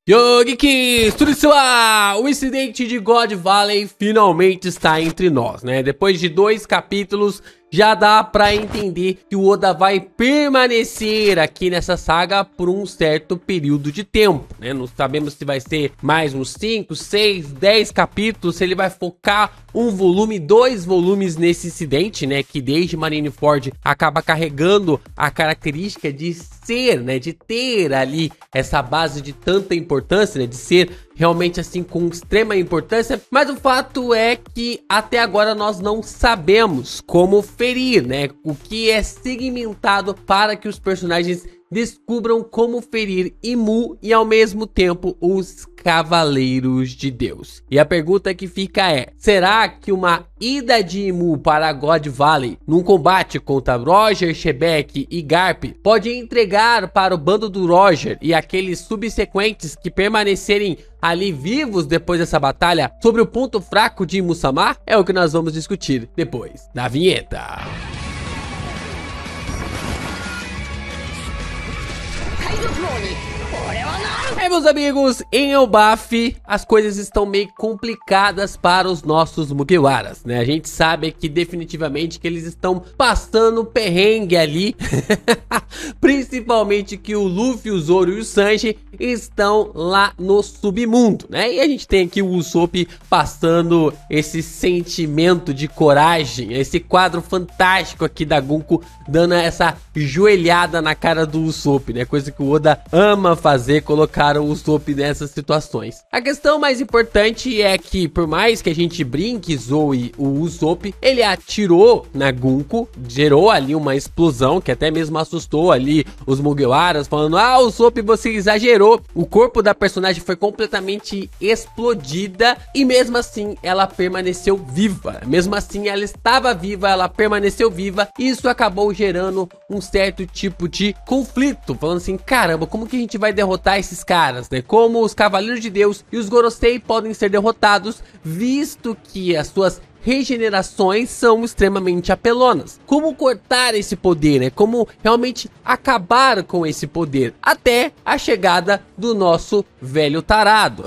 Yo, Geeks, tudo isso? O incidente de God Valley finalmente está entre nós, né? Depois de 2 capítulos, já dá pra entender que o Oda vai permanecer aqui nessa saga por um certo período de tempo, né? Não sabemos se vai ser mais uns 5, 6, 10 capítulos, se ele vai focar um volume, 2 volumes nesse incidente, né? Que desde Marineford acaba carregando a característica de ser, né? De ter ali essa base de tanta importância, né? De ser realmente assim com extrema importância, mas o fato é que até agora nós não sabemos como ferir, né? O que é segmentado para que os personagens descubram como ferir Imu e ao mesmo tempo os Cavaleiros de Deus. E a pergunta que fica é: será que uma ida de Imu para God Valley num combate contra Roger, Xebec e Garp pode entregar para o bando do Roger e aqueles subsequentes que permanecerem ali vivos depois dessa batalha sobre o ponto fraco de Imu-sama? É o que nós vamos discutir depois da vinheta. Meus amigos, em Elbaf as coisas estão meio complicadas para os nossos Mugiwaras, né? A gente sabe que definitivamente que eles estão passando perrengue ali, principalmente que o Luffy, o Zoro e o Sanji estão lá no submundo, né? E a gente tem aqui o Usopp passando esse sentimento de coragem, esse quadro fantástico aqui da Gunko dando essa joelhada na cara do Usopp, né? Coisa que o Oda ama fazer, colocar o Usopp nessas situações. A questão mais importante é que, por mais que a gente brinque, zoe o Usopp, ele atirou na Gunko, gerou ali uma explosão que até mesmo assustou ali os Mugiwaras, falando: ah, Usopp, você exagerou. O corpo da personagem foi completamente explodida e mesmo assim ela permaneceu viva. Mesmo assim ela estava viva, ela permaneceu viva. E isso acabou gerando um certo tipo de conflito, falando assim: caramba, como que a gente vai derrotar esses caras, né? Como os Cavaleiros de Deus e os Gorosei podem ser derrotados, visto que as suas regenerações são extremamente apelonas. Como cortar esse poder, né? Como realmente acabar com esse poder? Até a chegada do nosso velho tarado.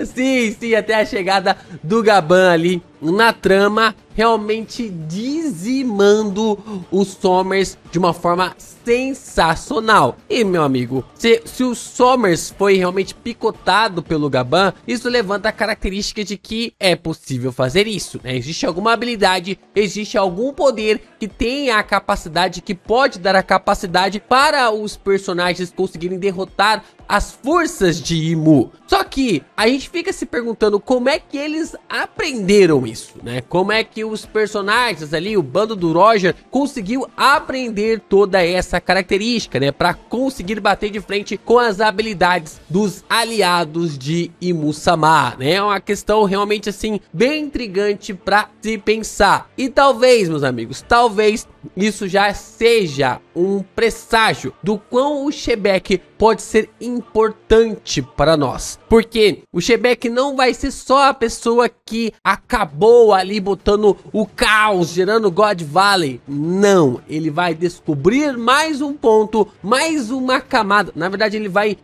Sim, até a chegada do Gaban ali na trama, realmente dizimando os Somers de uma forma sensacional. E, meu amigo, se o Somers foi realmente picotado pelo Gaban, isso levanta a característica de que é possível fazer isso, né? Existe alguma habilidade, existe algum poder que tenha a capacidade, que pode dar a capacidade para os personagens conseguirem derrotar as forças de Imu. Só que a gente fica se perguntando como é que eles aprenderam isso, né? Como é que os personagens ali, o bando do Roger, conseguiu aprender toda essa característica, né? Pra conseguir bater de frente com as habilidades dos aliados de Imu-sama, né? É uma questão realmente assim, bem intrigante pra se pensar. E talvez, meus amigos, talvez isso já seja um presságio do quão o Xebec pode ser importante para nós. Porque o Xebec não vai ser só a pessoa que acabou ali botando o caos, gerando God Valley. Não, ele vai descobrir mais um ponto, mais uma camada. Na verdade, ele vai...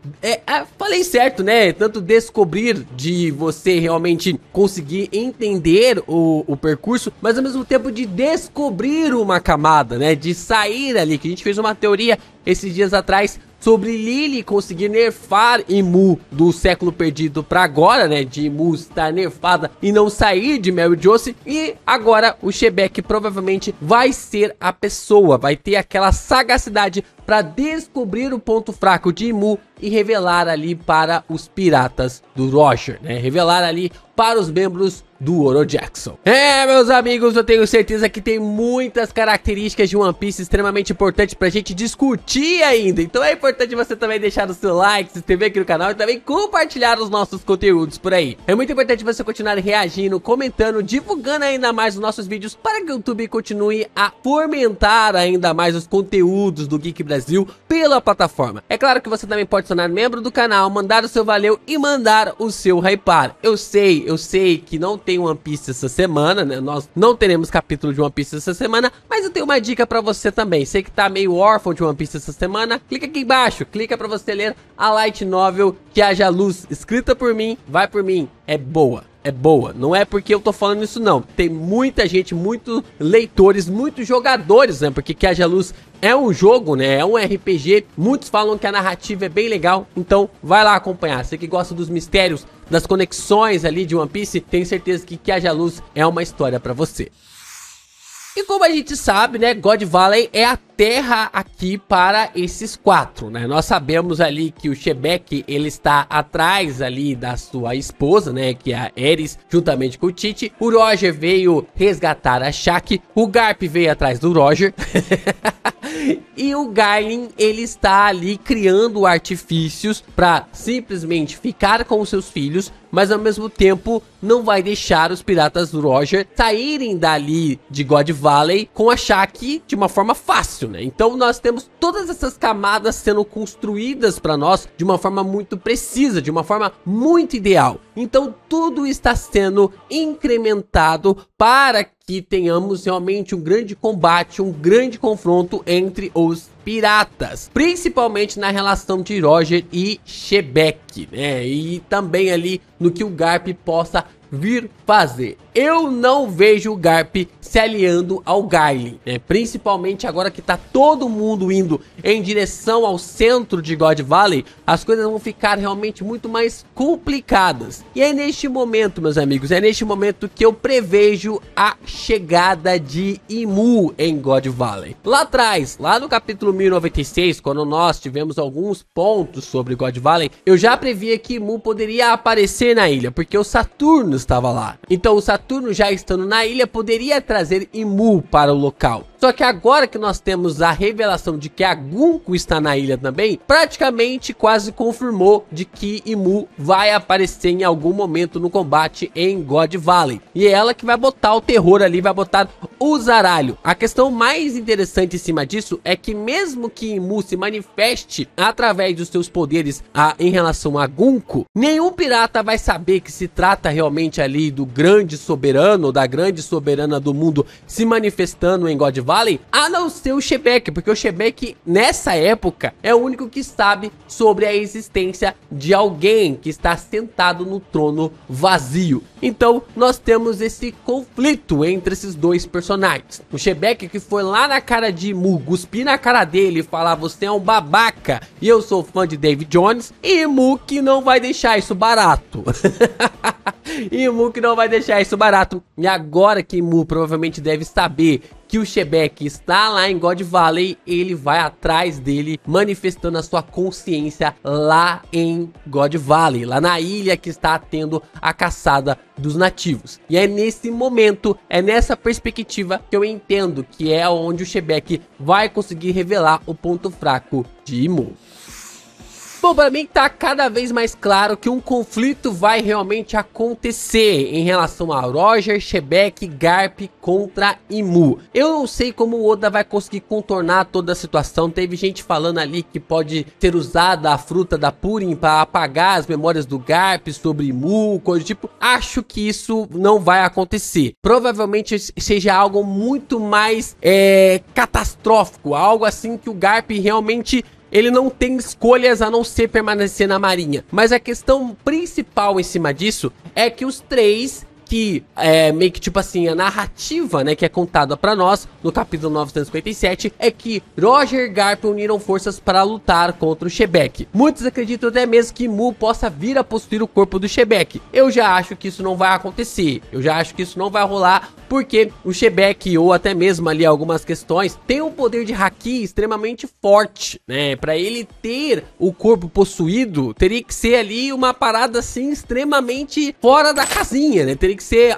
falei certo, né? Tanto descobrir de você realmente conseguir entender o percurso, mas ao mesmo tempo de descobrir uma camada, né? De sair ali, que a gente fez uma teoria esses dias atrás sobre Lily conseguir nerfar Imu do século perdido para agora, né? De Imu estar nerfada e não sair de Mary Josie. E agora o Xebec provavelmente vai ser a pessoa, vai ter aquela sagacidade para descobrir o ponto fraco de Imu e revelar ali para os piratas do Roger, né? Revelar ali para os membros do Oro Jackson. Meus amigos, eu tenho certeza que tem muitas características de One Piece extremamente importantes pra gente discutir ainda. Então é importante você também deixar o seu like, se inscrever aqui no canal e também compartilhar os nossos conteúdos por aí. É muito importante você continuar reagindo, comentando, divulgando ainda mais os nossos vídeos para que o YouTube continue a fomentar ainda mais os conteúdos do Geek Brasil pela plataforma. É claro que você também pode tornar membro do canal, mandar o seu valeu e mandar o seu hypar. Eu sei que não tem One Piece essa semana, né? Nós não teremos capítulo de One Piece essa semana, mas eu tenho uma dica pra você também. Sei que tá meio órfão de One Piece essa semana, clica aqui embaixo, clica pra você ler a light novel Que Haja Luz, escrita por mim, vai por mim, é boa. É boa, não é porque eu tô falando isso não. Tem muita gente, muitos leitores, muitos jogadores, né? Porque Que Haja Luz é um jogo, né? É um RPG. Muitos falam que a narrativa é bem legal. Então vai lá acompanhar. Você que gosta dos mistérios, das conexões ali de One Piece, tenho certeza que Haja Luz é uma história pra você. E como a gente sabe, né, God Valley é a terra aqui para esses quatro, né? Nós sabemos ali que o Xebec, ele está atrás ali da sua esposa, né, que é a Aerys, juntamente com o Tite. O Roger veio resgatar a Shaq, o Garp veio atrás do Roger. E o Garlin, ele está ali criando artifícios para simplesmente ficar com os seus filhos, mas ao mesmo tempo não vai deixar os piratas do Roger saírem dali de God Valley com a Shaq de uma forma fácil, né? Então nós temos todas essas camadas sendo construídas para nós de uma forma muito precisa, de uma forma muito ideal. Então tudo está sendo incrementado para que tenhamos realmente um grande combate, um grande confronto entre os piratas, principalmente na relação de Roger e Xebec, né? E também ali no que o Garp possa vir fazer. Eu não vejo o Garp se aliando ao Garlin, né? Principalmente agora que tá todo mundo indo em direção ao centro de God Valley, as coisas vão ficar realmente muito mais complicadas. E é neste momento, meus amigos, é neste momento que eu prevejo a chegada de Imu em God Valley. Lá atrás, lá no capítulo 1096, quando nós tivemos alguns pontos sobre God Valley, eu já previa que Imu poderia aparecer na ilha, porque o Saturno estava lá. Então o Saturno, já estando na ilha, poderia trazer Imu para o local. Só que agora que nós temos a revelação de que a Gunko está na ilha também, praticamente quase confirmou de que Imu vai aparecer em algum momento no combate em God Valley. E é ela que vai botar o terror ali, vai botar o zaralho. A questão mais interessante em cima disso é que mesmo que Imu se manifeste através dos seus poderes em relação a Gunko, nenhum pirata vai saber que se trata realmente ali do grande soberano, da grande soberana do mundo se manifestando em God Valley, a não ser o Xebec, porque o Xebec nessa época é o único que sabe sobre a existência de alguém que está sentado no trono vazio. Então nós temos esse conflito entre esses dois personagens. O Xebec, que foi lá na cara de Imu, cuspir na cara dele e falar: você é um babaca e eu sou fã de David Jones, e Imu que não vai deixar isso barato. Imu que não vai deixar isso barato. E agora que Imu provavelmente deve saber que o Xebec está lá em God Valley, ele vai atrás dele, manifestando a sua consciência lá em God Valley, lá na ilha que está tendo a caçada dos nativos. E é nesse momento, é nessa perspectiva que eu entendo que é onde o Xebec vai conseguir revelar o ponto fraco de Imu. Bom, para mim tá cada vez mais claro que um conflito vai realmente acontecer em relação a Roger, Xebec, Garp contra Imu. Eu não sei como o Oda vai conseguir contornar toda a situação. Teve gente falando ali que pode ter usado a fruta da Purim para apagar as memórias do Garp sobre Imu, coisa do tipo. Acho que isso não vai acontecer. Provavelmente seja algo muito mais catastrófico, algo assim que o Garp realmente ele não tem escolhas a não ser permanecer na marinha. Mas a questão principal em cima disso é que os três, que meio que tipo assim, a narrativa, né, que é contada pra nós no capítulo 957, é que Roger e Garp uniram forças para lutar contra o Xebec. Muitos acreditam até mesmo que Imu possa vir a possuir o corpo do Xebec. Eu já acho que isso não vai acontecer, eu já acho que isso não vai rolar, porque o Xebec, ou até mesmo ali algumas questões, tem um poder de haki extremamente forte, né? Pra ele ter o corpo possuído, teria que ser ali uma parada assim extremamente fora da casinha, né? Teria que ser,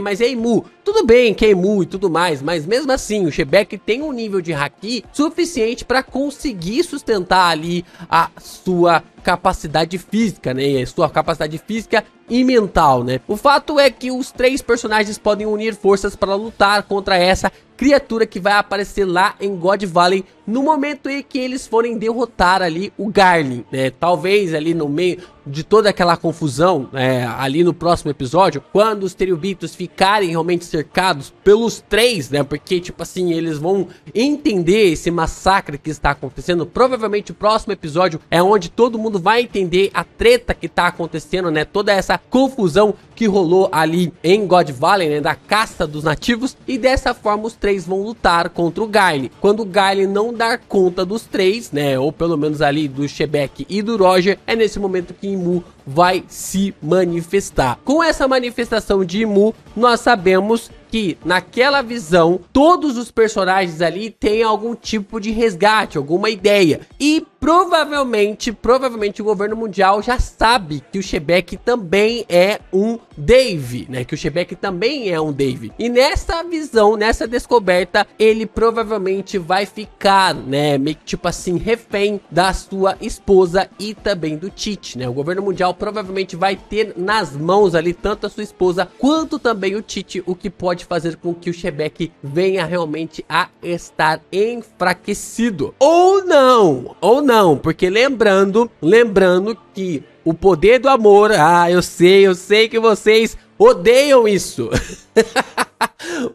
mas é Imu. Tudo bem que é Imu e tudo mais, mas mesmo assim o Xebec tem um nível de haki suficiente para conseguir sustentar ali a sua capacidade física, né? Sua capacidade física e mental, né? O fato é que os 3 personagens podem unir forças para lutar contra essa criatura que vai aparecer lá em God Valley no momento em que eles forem derrotar ali o Garlin, né? Talvez ali no meio de toda aquela confusão, ali no próximo episódio, quando os Terribitos ficarem realmente cercados pelos 3, né? Porque, tipo assim, eles vão entender esse massacre que está acontecendo. Provavelmente o próximo episódio é onde todo mundo vai entender a treta que está acontecendo, né? Toda essa confusão que rolou ali em God Valley, né? Da caça dos nativos. E dessa forma os 3 vão lutar contra o Garlin. Quando o Garlin não dar conta dos 3, né? Ou pelo menos ali do Shebek e do Roger, é nesse momento que Imu vai se manifestar. Com essa manifestação de Imu, nós sabemos que naquela visão, todos os personagens ali têm algum tipo de resgate, alguma ideia. E provavelmente o governo mundial já sabe que o Shebek também é um Dave, né? Que o Shebek também é um Dave. E nessa visão, nessa descoberta, ele provavelmente vai ficar, né? Meio que tipo assim, refém da sua esposa e também do Tite, né? O governo mundial provavelmente vai ter nas mãos ali tanto a sua esposa quanto também o Tite, o que pode fazer com que o Shebek venha realmente a estar enfraquecido. Ou não, porque lembrando que o poder do amor, eu sei que vocês odeiam isso.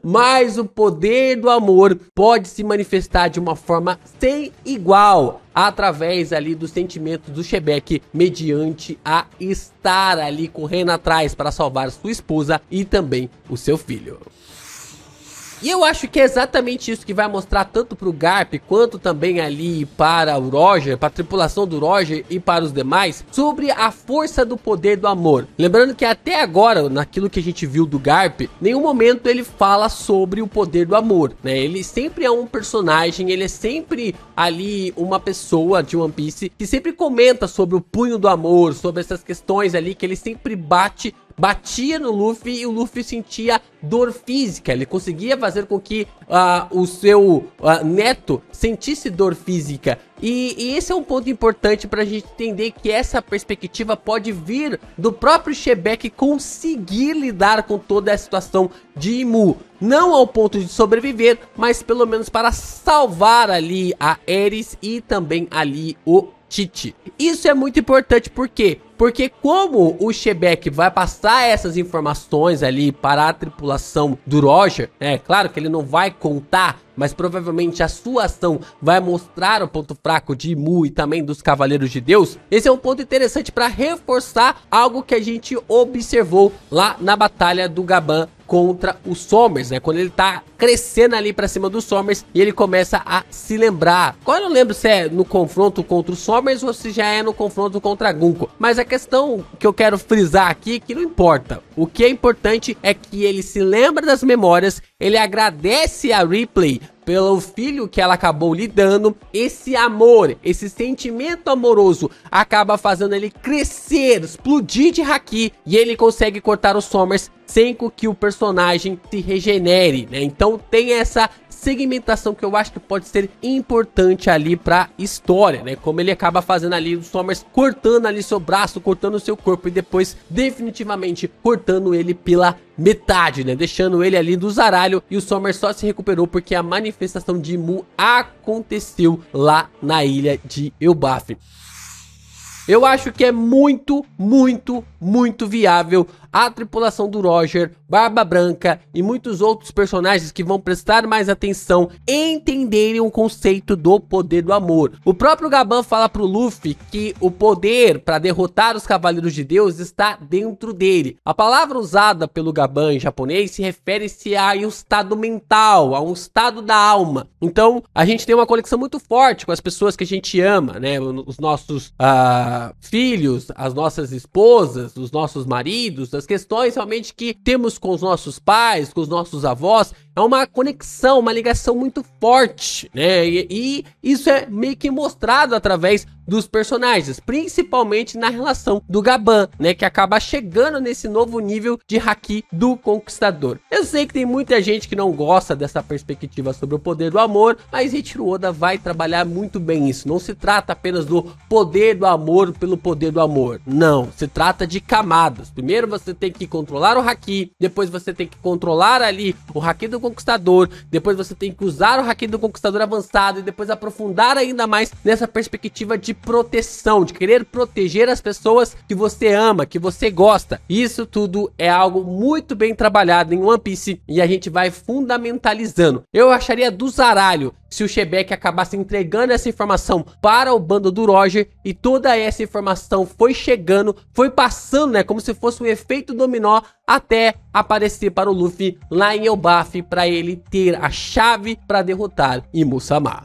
Mas o poder do amor pode se manifestar de uma forma sem igual através ali dos sentimentos do Shebek, mediante a estar ali correndo atrás para salvar sua esposa e também o seu filho. E eu acho que é exatamente isso que vai mostrar tanto para o Garp quanto também ali para o Roger, para a tripulação do Roger e para os demais, sobre a força do poder do amor. Lembrando que até agora, naquilo que a gente viu do Garp, em nenhum momento ele fala sobre o poder do amor, né? Ele sempre é um personagem, ele é sempre ali uma pessoa de One Piece que sempre comenta sobre o punho do amor, sobre essas questões ali que ele sempre batia no Luffy e o Luffy sentia dor física. Ele conseguia fazer com que o seu neto sentisse dor física. E esse é um ponto importante para a gente entender que essa perspectiva pode vir do próprio Shebek conseguir lidar com toda a situação de Imu. Não ao ponto de sobreviver, mas pelo menos para salvar ali a Ares e também ali o Tite. Isso é muito importante, por quê? Porque como o Shebek vai passar essas informações ali para a tripulação do Roger, claro que ele não vai contar, mas provavelmente a sua ação vai mostrar o ponto fraco de Imu e também dos Cavaleiros de Deus. Esse é um ponto interessante para reforçar algo que a gente observou lá na batalha do Gaban contra os Somers, né? Quando ele tá crescendo ali pra cima dos Somers e ele começa a se lembrar. Agora eu não lembro se é no confronto contra os Somers ou se já é no confronto contra Gunko. Mas a questão que eu quero frisar aqui é que não importa. O que é importante é que ele se lembra das memórias, ele agradece a Ripley pelo filho que ela acabou lhe dando. Esse amor, esse sentimento amoroso acaba fazendo ele crescer, explodir de haki, e ele consegue cortar os Somers sem que o personagem se regenere, né? Então tem essa segmentação que eu acho que pode ser importante ali pra história, né? Como ele acaba fazendo ali os Somers cortando ali seu braço, cortando o seu corpo e depois definitivamente cortando ele pela metade, né? Deixando ele ali do zaralho, e o Somers só se recuperou porque a manifestação de Imu aconteceu lá na ilha de Elbaf. Eu acho que é muito viável a tripulação do Roger, Barba Branca e muitos outros personagens que vão prestar mais atenção entenderem o conceito do poder do amor. O próprio Gaban fala pro Luffy que o poder para derrotar os Cavaleiros de Deus está dentro dele. A palavra usada pelo Gaban em japonês se refere-se a um estado mental, a um estado da alma. Então a gente tem uma conexão muito forte com as pessoas que a gente ama, né? Os nossos filhos, as nossas esposas, os nossos maridos, as questões realmente que temos com os nossos pais, com os nossos avós. é uma conexão, uma ligação muito forte, né? E isso é meio que mostrado através dos personagens, principalmente na relação do Gaban, né, que acaba chegando nesse novo nível de haki do Conquistador. Eu sei que tem muita gente que não gosta dessa perspectiva sobre o poder do amor, mas Eiichiro Oda vai trabalhar muito bem isso. Não se trata apenas do poder do amor pelo poder do amor, não, se trata de camadas. Primeiro você tem que controlar o haki, depois você tem que controlar ali o haki do Conquistador, depois você tem que usar o haki do Conquistador avançado e depois aprofundar ainda mais nessa perspectiva de proteção, de querer proteger as pessoas que você ama, que você gosta. Isso tudo é algo muito bem trabalhado em One Piece e a gente vai fundamentalizando. Eu acharia do zaralho se o Shebeck acabasse entregando essa informação para o bando do Roger e toda essa informação foi chegando, foi passando, né, como se fosse um efeito dominó até aparecer para o Luffy lá em Elbaf para ele ter a chave para derrotar Imu-sama.